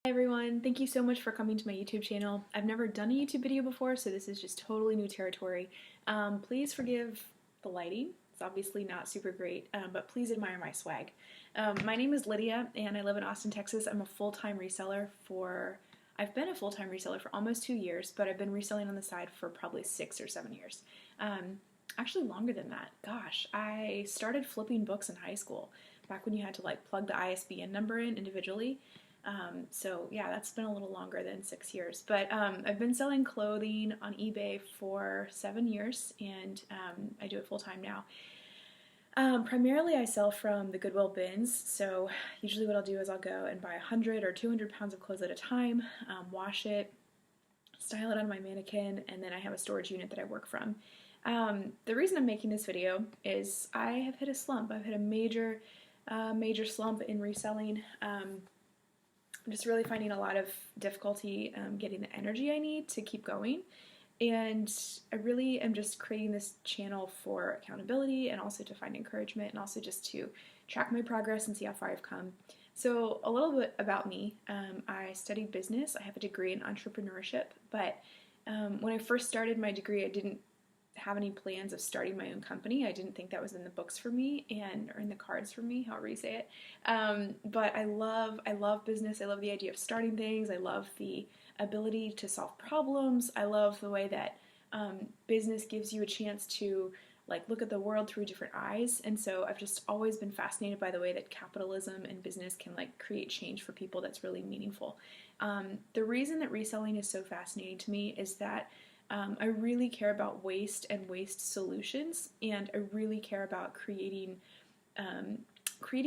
Hi everyone, thank you so much for coming to my YouTube channel. I've never done a YouTube video before, so this is just totally new territory. Please forgive the lighting. It's obviously not super great, but please admire my swag. My name is Lydia, and I live in Austin, Texas. I'm a full-time reseller I've been a full-time reseller for almost 2 years, but I've been reselling on the side for probably 6 or 7 years. Actually longer than that. Gosh, I started flipping books in high school, back when you had to plug the ISBN number in individually. So yeah, that's been a little longer than 6 years, but I've been selling clothing on eBay for 7 years, and I do it full time now. Primarily I sell from the Goodwill bins, so usually what I'll do is I'll go and buy 100 or 200 pounds of clothes at a time, wash it, style it on my mannequin, and then I have a storage unit that I work from. The reason I'm making this video is I have hit a slump. I've hit a major slump in reselling. I'm just really finding a lot of difficulty getting the energy I need to keep going, and I really am just creating this channel for accountability and also to find encouragement and also just to track my progress and see how far I've come. So a little bit about me. I studied business. I have a degree in entrepreneurship, but when I first started my degree, I didn't have any plans of starting my own company. I didn't think that was in the books for me or in the cards for me, however you say it. But I love business. I love the idea of starting things. I love the ability to solve problems. I love the way that business gives you a chance to look at the world through different eyes. And so I've just always been fascinated by the way that capitalism and business can create change for people that's really meaningful. The reason that reselling is so fascinating to me is that I really care about waste and waste solutions, and I really care about creating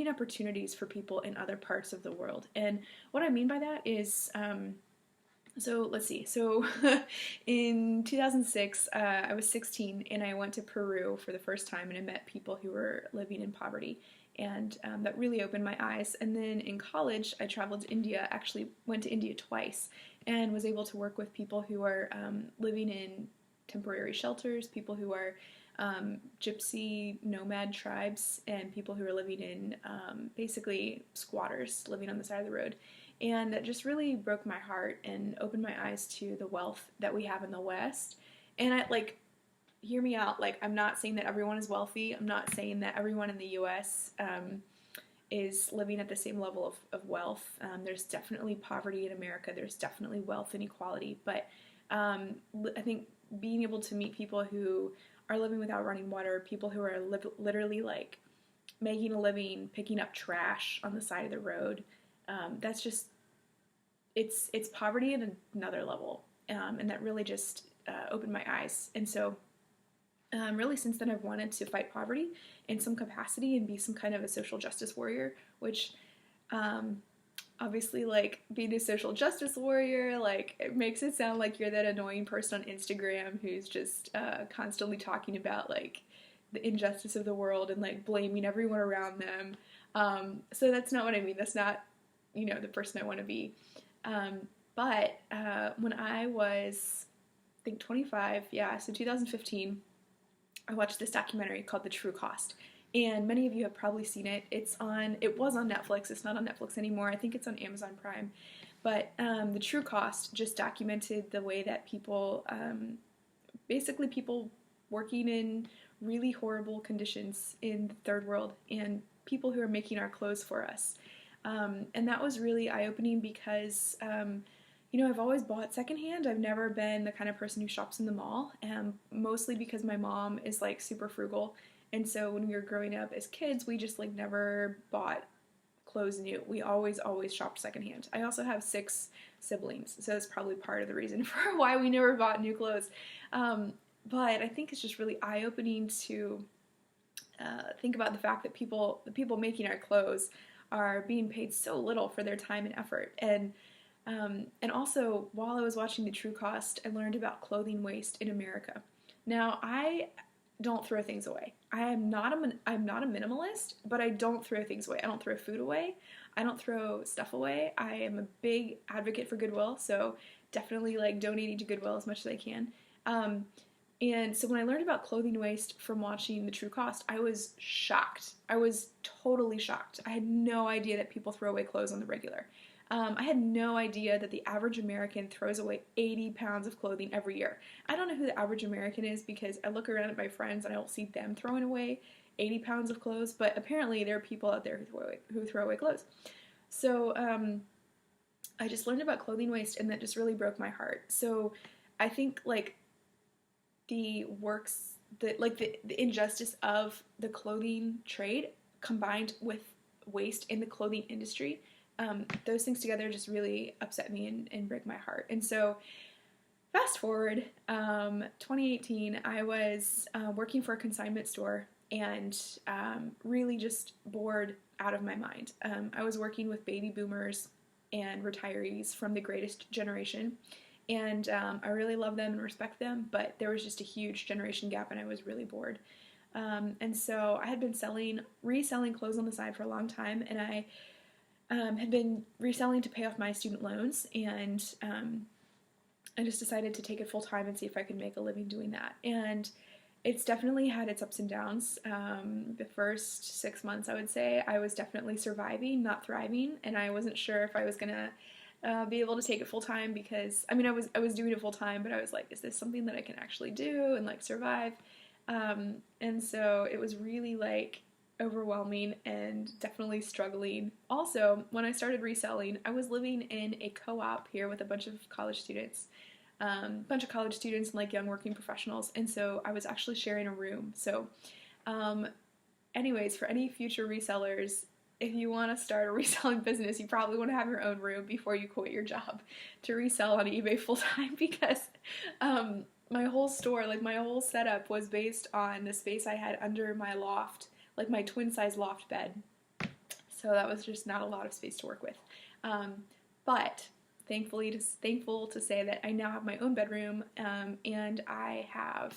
opportunities for people in other parts of the world. And what I mean by that is, so let's see. So in 2006, I was 16, and I went to Peru for the first time, and I met people who were living in poverty. And that really opened my eyes. And then in college, I traveled to India, actually went to India twice, and was able to work with people who are living in temporary shelters, people who are gypsy nomad tribes, and people who are living in basically squatters living on the side of the road. And that just really broke my heart and opened my eyes to the wealth that we have in the West. And hear me out, I'm not saying that everyone is wealthy. I'm not saying that everyone in the U.S. Is living at the same level of wealth. There's definitely poverty in America. There's definitely wealth inequality. But I think being able to meet people who are living without running water, people who are literally making a living, picking up trash on the side of the road, that's just, it's poverty at another level. And that really just opened my eyes. And so really since then I've wanted to fight poverty in some capacity and be some kind of a social justice warrior, which obviously being a social justice warrior, it makes it sound like you're that annoying person on Instagram who's just constantly talking about the injustice of the world and blaming everyone around them. So that's not what I mean. That's not, the person I want to be. But when I was, I think 25, yeah, so 2015, I watched this documentary called The True Cost, and many of you have probably seen it. It was on Netflix. It's not on Netflix anymore. I think it's on Amazon Prime. But The True Cost just documented the way that people, basically people working in really horrible conditions in the third world, and people who are making our clothes for us. And that was really eye-opening because I've always bought secondhand. I've never been the kind of person who shops in the mall, mostly because my mom is super frugal. And so when we were growing up as kids, we just never bought clothes new. We always shopped secondhand. I also have 6 siblings, so that's probably part of the reason for why we never bought new clothes. But I think it's just really eye-opening to think about the fact that the people making our clothes are being paid so little for their time and effort. And also, while I was watching The True Cost, I learned about clothing waste in America. Now, I don't throw things away. I'm not a minimalist, but I don't throw things away. I don't throw food away. I don't throw stuff away. I am a big advocate for Goodwill, so definitely donating to Goodwill as much as I can. And so when I learned about clothing waste from watching The True Cost, I was shocked. I was totally shocked. I had no idea that people throw away clothes on the regular. I had no idea that the average American throws away 80 pounds of clothing every year. I don't know who the average American is because I look around at my friends and I don't see them throwing away 80 pounds of clothes, but apparently there are people out there who throw away clothes. So I just learned about clothing waste, and that just really broke my heart. So I think like the injustice of the clothing trade combined with waste in the clothing industry, those things together just really upset me and break my heart. And so fast forward, 2018, I was working for a consignment store and really just bored out of my mind. I was working with baby boomers and retirees from the greatest generation, and I really love them and respect them, but there was just a huge generation gap and I was really bored. And so I had been reselling clothes on the side for a long time, and I had been reselling to pay off my student loans, and I just decided to take it full time and see if I could make a living doing that. And it's definitely had its ups and downs. The first 6 months, I would say, I was definitely surviving, not thriving, and I wasn't sure if I was gonna be able to take it full time because, I mean, I was doing it full time, but I was like, is this something that I can actually do and like survive? And so it was really like overwhelming and definitely struggling. Also, when I started reselling, I was living in a co-op here with a bunch of college students. And like young working professionals, and so I was actually sharing a room. So anyways, for any future resellers, if you want to start a reselling business, you probably want to have your own room before you quit your job to resell on eBay full time, because my whole store, like my whole setup was based on the space I had under my loft, like my twin size loft bed. So that was just not a lot of space to work with. But thankful to say that I now have my own bedroom, and I have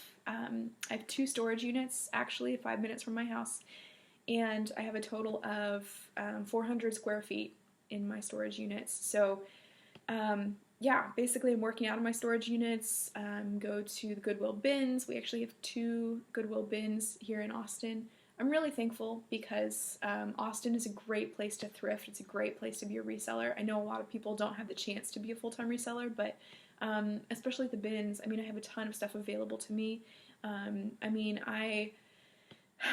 2 storage units, actually 5 minutes from my house, and I have a total of 400 square feet in my storage units. So yeah, basically I'm working out of my storage units, go to the Goodwill bins. We actually have 2 Goodwill bins here in Austin. I'm really thankful because Austin is a great place to thrift. It's a great place to be a reseller. I know a lot of people don't have the chance to be a full-time reseller, but especially at the bins, I mean, I have a ton of stuff available to me. I mean, a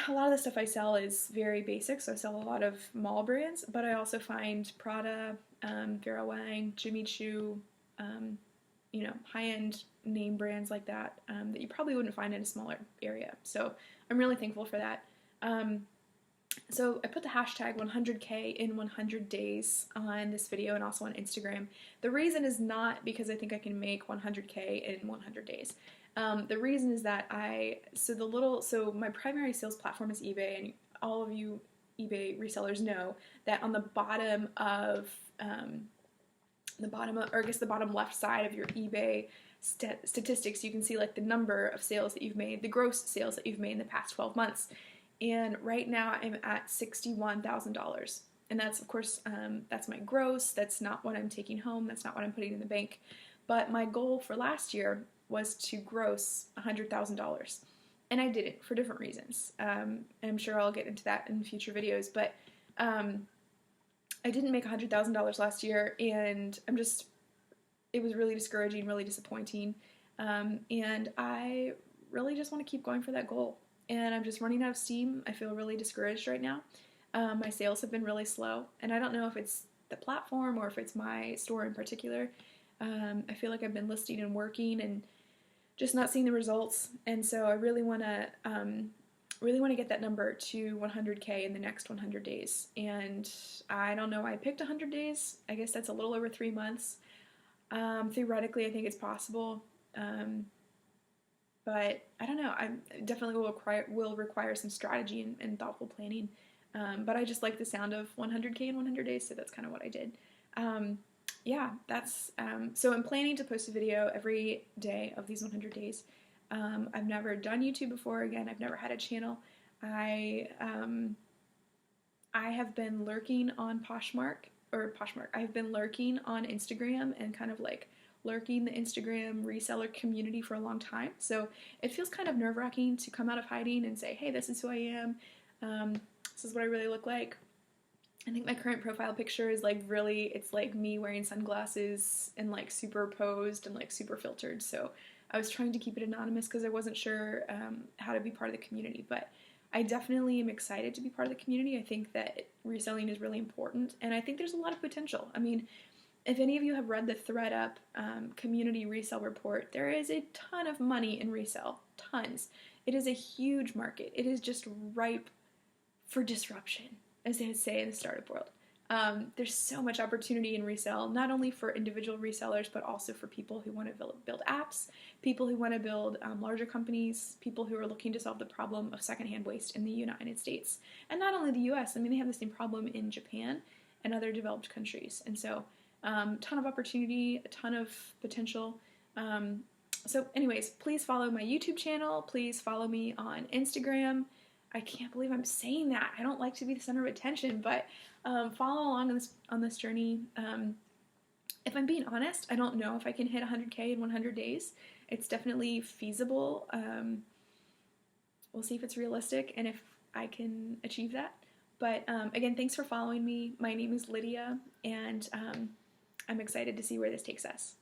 lot of the stuff I sell is very basic, so I sell a lot of mall brands, but I also find Prada, Vera Wang, Jimmy Choo, you know, high-end name brands like that that you probably wouldn't find in a smaller area. So I'm really thankful for that. So I put the hashtag 100K in 100 days on this video and also on Instagram. The reason is not because I think I can make 100K in 100 days. The reason is that so my primary sales platform is eBay, and all of you eBay resellers know that on the bottom of, the bottom left side of your eBay statistics, you can see like the number of sales that you've made, the gross sales that you've made in the past 12 months. And right now I'm at $61,000. And that's, of course, that's my gross. That's not what I'm taking home. That's not what I'm putting in the bank. But my goal for last year was to gross $100,000. And I didn't for different reasons. And I'm sure I'll get into that in future videos. But I didn't make $100,000 last year, and it was really discouraging, really disappointing. And I really just want to keep going for that goal. And I'm just running out of steam. I feel really discouraged right now. My sales have been really slow, and I don't know if it's the platform or if it's my store in particular. I feel like I've been listing and working and just not seeing the results, and so I really want to get that number to 100K in the next 100 days. And I don't know why I picked 100 days. I guess that's a little over 3 months. Theoretically, I think it's possible. But I don't know. I definitely will require some strategy and thoughtful planning. But I just like the sound of 100K in 100 days, so that's kind of what I did. Yeah, that's so I'm planning to post a video every day of these 100 days. I've never done YouTube before. Again, I've never had a channel. I have been lurking on Poshmark. I've been lurking on Instagram and kind of like lurking the Instagram reseller community for a long time. So it feels kind of nerve-wracking to come out of hiding and say, hey, this is who I am. This is what I really look like. I think my current profile picture is like really, it's like me wearing sunglasses and like super posed and like super filtered. So I was trying to keep it anonymous because I wasn't sure how to be part of the community. But I definitely am excited to be part of the community. I think that reselling is really important, and I think there's a lot of potential. I mean, if any of you have read the ThreadUp community resale report, there is a ton of money in resale. Tons. It is a huge market. It is just ripe for disruption, as they would say in the startup world. There's so much opportunity in resale, not only for individual resellers, but also for people who want to build apps, people who want to build larger companies, people who are looking to solve the problem of secondhand waste in the United States. And not only the US, I mean, they have the same problem in Japan and other developed countries. And so, ton of opportunity, a ton of potential. So anyways, please follow my YouTube channel. Please follow me on Instagram. I can't believe I'm saying that. I don't like to be the center of attention, but follow along on this journey. If I'm being honest, I don't know if I can hit 100K in 100 days. It's definitely feasible. We'll see if it's realistic and if I can achieve that. But again, thanks for following me. My name is Lydia, and I'm excited to see where this takes us.